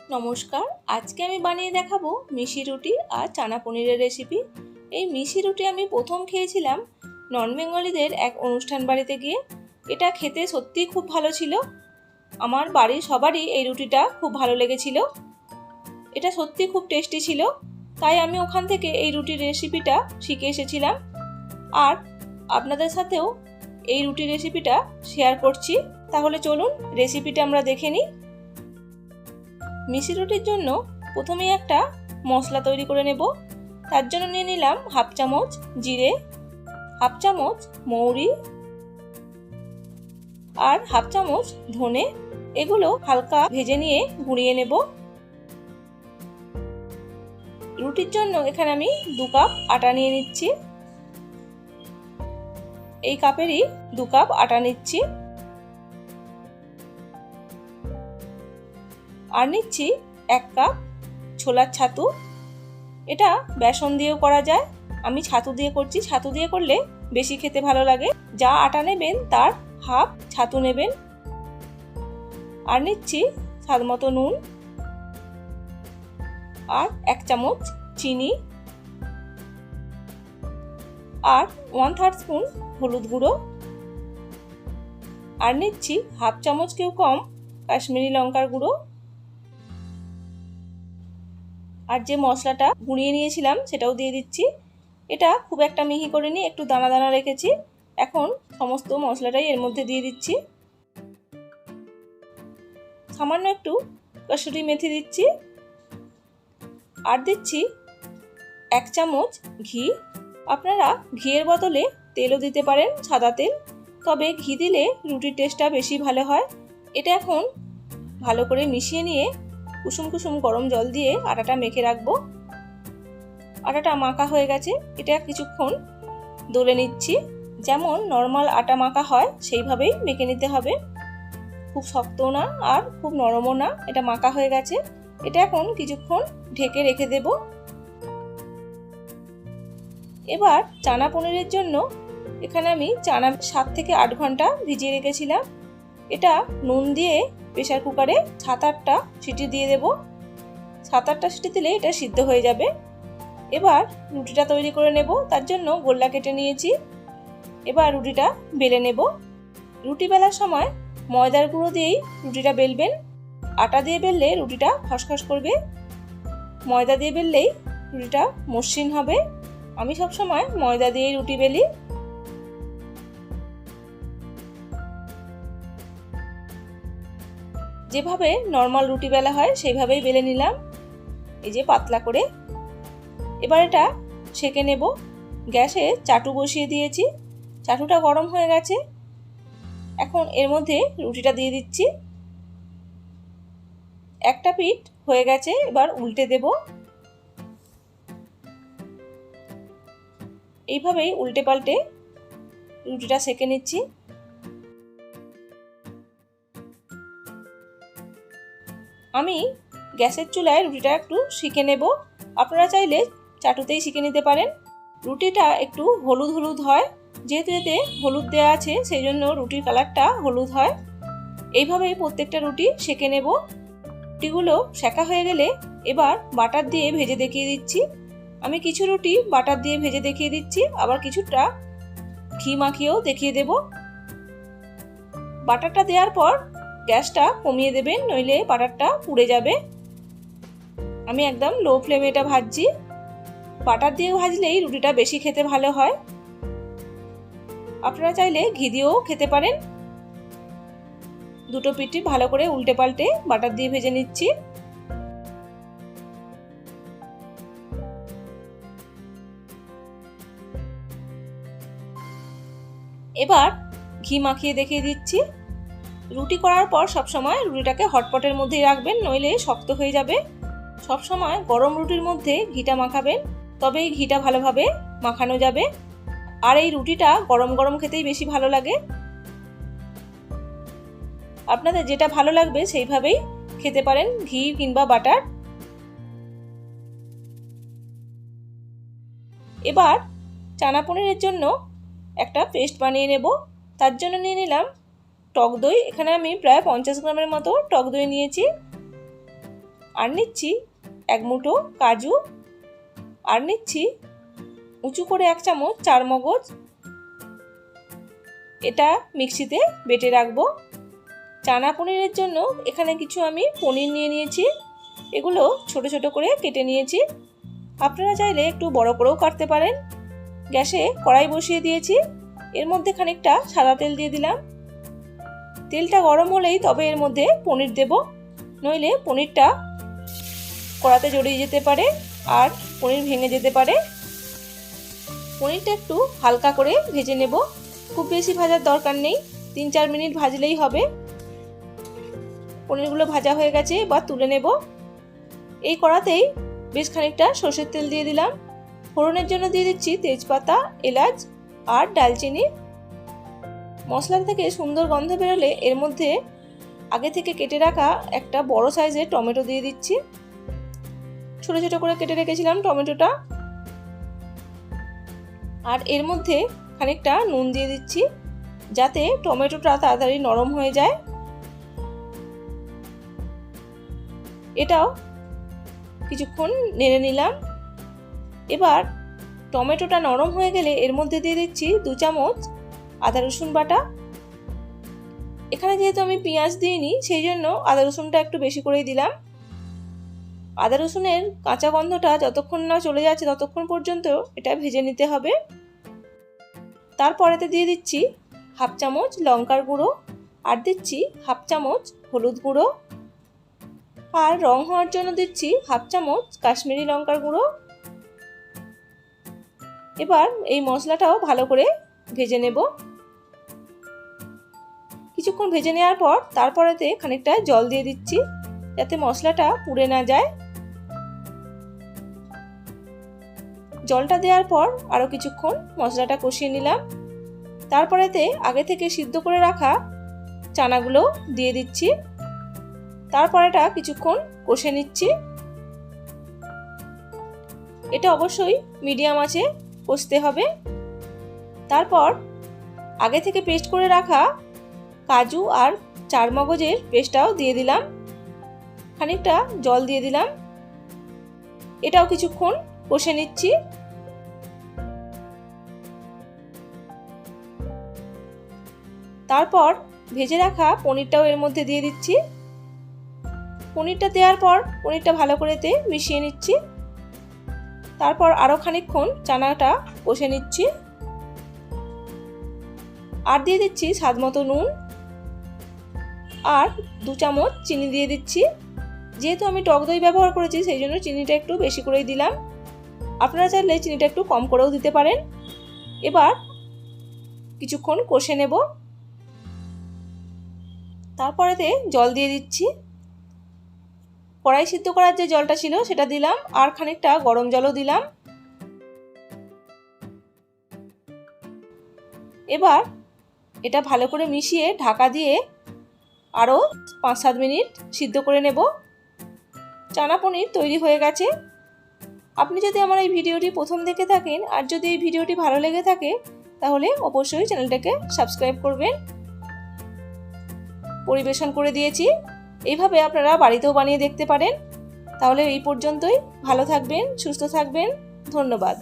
নমস্কার, আজকে আমি বানিয়ে দেখাবো মিষ্টি রুটি আর চানা পনিরের রেসিপি। এই মিষ্টি রুটি আমি প্রথম খেয়েছিলাম নন বেঙ্গলিদের এক অনুষ্ঠান বাড়িতে গিয়ে। এটা খেতে সত্যিই খুব ভালো ছিল। আমার বাড়ির সবারই এই রুটিটা খুব ভালো লেগেছিল। এটা সত্যি খুব টেস্টি ছিল, তাই আমি ওখান থেকে এই রুটির রেসিপিটা শিখে এসেছিলাম আর আপনাদের সাথেও এই রুটির রেসিপিটা শেয়ার করছি। তাহলে চলুন রেসিপিটা আমরা দেখে নিই। মিষ্টি রুটির জন্য প্রথমেই একটা মশলা তৈরি করে নেব। তার জন্য নিয়ে নিলাম হাফ চামচ জিরে, হাফ চামচ মৌরি আর হাফ চামচ ধনে। এগুলো হালকা ভেজে নিয়ে গুঁড়িয়ে নেব। রুটির জন্য এখানে আমি 2 কাপ আটা নিয়ে নিচ্ছি। এই কাপেরই 2 কাপ আটা নিচ্ছি। আর নিচ্ছি 1 কাপ ছোলার ছাতু। এটা বেসন দিয়েও করা যায়, আমি ছাতু দিয়ে করছি। ছাতু দিয়ে করলে বেশি খেতে ভালো লাগে। যা আটা নেবেন তার হাফ ছাতু নেবেন। আর নিচ্ছি স্বাদ মতো নুন আর 1 চামচ চিনি আর 1/3 স্পুন হলুদ গুঁড়ো। আর নিচ্ছি হাফ চামচকেও কম কাশ্মীরি লঙ্কার গুঁড়ো। আর যে মশলাটা গুঁড়িয়ে নিয়েছিলাম সেটাও দিয়ে দিচ্ছি। এটা খুব একটা মিহি করে নিয়ে একটু দানা দানা রেখেছি। এখন সমস্ত মশলাটাই এর মধ্যে দিয়ে দিচ্ছি। সামান্য একটু কসুরি মেথি দিচ্ছি। আর দিচ্ছি 1 চামচ ঘি। আপনারা ঘিয়ের বদলে তেলও দিতে পারেন, সাদা তেল। তবে ঘি দিলে রুটির টেস্টটা বেশি ভালো হয়। এটা এখন ভালো করে মিশিয়ে নিয়ে কুসুম কুসুম গরম জল দিয়ে আটাটা মেখে রাখবো। আটাটা মাখা হয়ে গেছে। এটা কিছুক্ষণ দলে নিচ্ছি। যেমন নর্মাল আটা মাখা হয় সেইভাবেই মেখে নিতে হবে। খুব শক্তও না আর খুব নরমও না। এটা মাখা হয়ে গেছে। এটা এখন কিছুক্ষণ ঢেকে রেখে দেব। এবার চানা পনিরের জন্য এখানে আমি চানা 7 থেকে 8 ঘন্টা ভিজিয়ে রেখেছিলাম। এটা নুন দিয়ে প্রেসার কুকারে 7-8টা সিটি দিয়ে দেব। 7-8টা সিটি দিলে এটা সিদ্ধ হয়ে যাবে। এবার রুটিটা তৈরি করে নেব। তার জন্য গোল্লা কেটে নিয়েছি। এবার রুটিটা বেলে নেব। রুটি বেলার সময় ময়দার গুঁড়ো দিয়েই রুটিটা বেলবেন। আটা দিয়ে বেললে রুটিটা খসখস করবে। ময়দা দিয়ে বেললেই রুটিটা মসৃণ হবে। আমি সব সময় ময়দা দিয়েই রুটি বেলি। যেভাবে নর্মাল রুটি বেলা হয় সেইভাবেই বেলে নিলাম, এই যে পাতলা করে। এবার এটা সেঁকে নেব। গ্যাসে চাটু বসিয়ে দিয়েছি। চাটুটা গরম হয়ে গেছে। এখন এর মধ্যে রুটিটা দিয়ে দিচ্ছি। একটা পিঠ হয়ে গেছে, এবার উল্টে দেব। এইভাবেই উল্টে পাল্টে রুটিটা সেঁকে নিচ্ছি। আমি গ্যাসের চুলায় রুটিটা একটু সেঁকে নেব। আপনারা চাইলে চাটুতেই সেঁকে নিতে পারেন। রুটিটা একটু হলুদ হলুদ হয়, যেহেতু এতে হলুদ দেওয়া আছে সেই জন্য রুটির কালারটা হলুদ হয়। এইভাবেই প্রত্যেকটা রুটি সেঁকে নেব। রুটিগুলো সেঁকা হয়ে গেলে এবার বাটার দিয়ে ভেজে দেখিয়ে দিচ্ছি। আমি কিছু রুটি বাটার দিয়ে ভেজে দেখিয়ে দিচ্ছি, আবার কিছুটা ঘি মাখিয়েও দেখিয়ে দেব। বাটারটা দেওয়ার পর গ্যাসটা কমিয়ে দেবেন, নইলে বাটারটা পুড়ে যাবে। আমি একদম লো ফ্লেমে এটা ভাজছি। বাটার দিয়ে ভাজলেই রুটিটা বেশি খেতে ভালো হয়। আপনারা চাইলে ঘি দিয়েও খেতে পারেন। দুটো পিঠই ভালো করে উল্টে পাল্টে বাটার দিয়ে ভেজে নিচ্ছি। এবার ঘি মাখিয়ে দেখিয়ে দিচ্ছি। রুটি করার পর সবসময় রুটিটাকে হটপটের মধ্যেই রাখবেন, নইলে শক্ত হয়ে যাবে। সবসময় গরম রুটির মধ্যে ঘিটা মাখাবেন, তবেই ঘিটা ভালোভাবে মাখানো যাবে। আর এই রুটিটা গরম গরম খেতেই বেশি ভালো লাগে। আপনাদের যেটা ভালো লাগবে সেইভাবেই খেতে পারেন, ঘি কিংবা বাটার। এবার চানা পনিরের জন্য একটা পেস্ট বানিয়ে নেব। তার জন্য নিয়ে নিলাম টক দই। এখানে আমি প্রায় 50 গ্রামের মতো টক দই নিয়েছি। আর নিচ্ছি এক মুঠো কাজু, আর নিচ্ছি উঁচু করে 1 চামচ চারমগজ। এটা মিক্সিতে বেটে রাখবো। চানা পনিরের জন্য এখানে কিছু আমি পনির নিয়ে নিয়েছি, এগুলো ছোট ছোট করে কেটে নিয়েছি। আপনারা চাইলে একটু বড় করেও কাটতে পারেন। গ্যাসে কড়াই বসিয়ে দিয়েছি, এর মধ্যে খানিকটা সাদা তেল দিয়ে দিলাম। তেলটা গরম হলেই তবে এর মধ্যে পনির দেব, নইলে পনিরটা কড়াতে জড়িয়ে যেতে পারে আর পনির ভেঙে যেতে পারে। পনিরটা একটু হালকা করে ভেজে নেব, খুব বেশি ভাজার দরকার নেই, 3-4 মিনিট ভাজলেই হবে। পনিরগুলো ভাজা হয়ে গেছে, এবার তুলে নেব। এই কড়াতেই বেশ খানিকটা সরষের তেল দিয়ে দিলাম। ফোড়নের জন্য দিয়ে দিচ্ছি তেজপাতা, এলাচ আর দারচিনি। মশলা থেকে সুন্দর গন্ধ বেরোলে এর মধ্যে আগে থেকে কেটে রাখা একটা বড় সাইজের টমেটো দিয়ে দিচ্ছি। ছোট ছোট করে কেটে রেখেছিলাম টমেটোটা। আর এর মধ্যে খানিকটা নুন দিয়ে দিচ্ছি, যাতে টমেটোটা তাড়াতাড়ি নরম হয়ে যায়। এটাও কিছুক্ষণ নেড়ে নিলাম। এবার টমেটোটা নরম হয়ে গেলে এর মধ্যে দিয়ে দিচ্ছি 2 চামচ আদা রসুন বাটা। এখানে যেহেতু আমি পেঁয়াজ দিইনি, সেই জন্য আদা রসুনটা একটু বেশি করেই দিলাম। আদা রসুনের কাঁচা গন্ধটা যতক্ষণ না চলে যাচ্ছে ততক্ষণ পর্যন্ত এটা ভেজে নিতে হবে। তারপরেতে দিয়ে দিচ্ছি 1/2 চামচ লঙ্কার গুঁড়ো, আর দিচ্ছি 1/2 চামচ হলুদ গুঁড়ো, আর রং হওয়ার জন্য দিচ্ছি 1/2 চামচ কাশ্মীরি লঙ্কার গুঁড়ো। এবার এই মশলাটাও ভালো করে ভেজে নেব। কিছুক্ষণ ভেজে নেওয়ার পর তারপরেতে খানিকটা জল দিয়ে দিচ্ছি, যাতে মশলাটা পুড়ে না যায়। জলটা দেওয়ার পর আরও কিছুক্ষণ মশলাটা কষিয়ে নিলাম। তারপরেতে আগে থেকে সিদ্ধ করে রাখা চানাগুলো দিয়ে দিচ্ছি। তারপর এটা কিছুক্ষণ কষে নিচ্ছি। এটা অবশ্যই মিডিয়াম আঁচে কষতে হবে। তারপর আগে থেকে পেস্ট করে রাখা কাজু আর চারমগজের পেস্টটাও দিয়ে দিলাম, খানিকটা জল দিয়ে দিলাম। এটাও কিছুক্ষণ কষে নিচ্ছি। তারপর ভেজে রাখা পনিরটাও এর মধ্যে দিয়ে দিচ্ছি। পনিরটা দেওয়ার পর পনিরটা ভালো করে মিশিয়ে নিচ্ছি। তারপর আরও খানিকক্ষণ চানাটা কষে নিচ্ছি। আর দিয়ে দিচ্ছি স্বাদমতো নুন, আর 2 চামচ চিনি দিয়ে দিচ্ছি। যেহেতু আমি টক দই ব্যবহার করেছি, সেই জন্য চিনিটা একটু বেশি করেই দিলাম। আপনারা চাইলে চিনিটা একটু কম করেও দিতে পারেন। এবার কিছুক্ষণ কষে নেব। তারপরেতে জল দিয়ে দিচ্ছি। কড়াই সিদ্ধ করার যে জলটা ছিল সেটা দিলাম, আর খানিকটা গরম জলও দিলাম। এবার এটা ভালো করে মিশিয়ে ঢাকা দিয়ে আরও 5-7 মিনিট সিদ্ধ করে নেব। চানা পনির তৈরি হয়ে গেছে। আপনি যদি আমার এই ভিডিওটি প্রথম দেখে থাকেন, আর যদি এই ভিডিওটি ভালো লেগে থাকে, তাহলে অবশ্যই চ্যানেলটাকে সাবস্ক্রাইব করবেন। পরিবেশন করে দিয়েছি। এইভাবে আপনারা বাড়িতেও বানিয়ে দেখতে পারেন। তাহলে এই পর্যন্তই। ভালো থাকবেন, সুস্থ থাকবেন। ধন্যবাদ।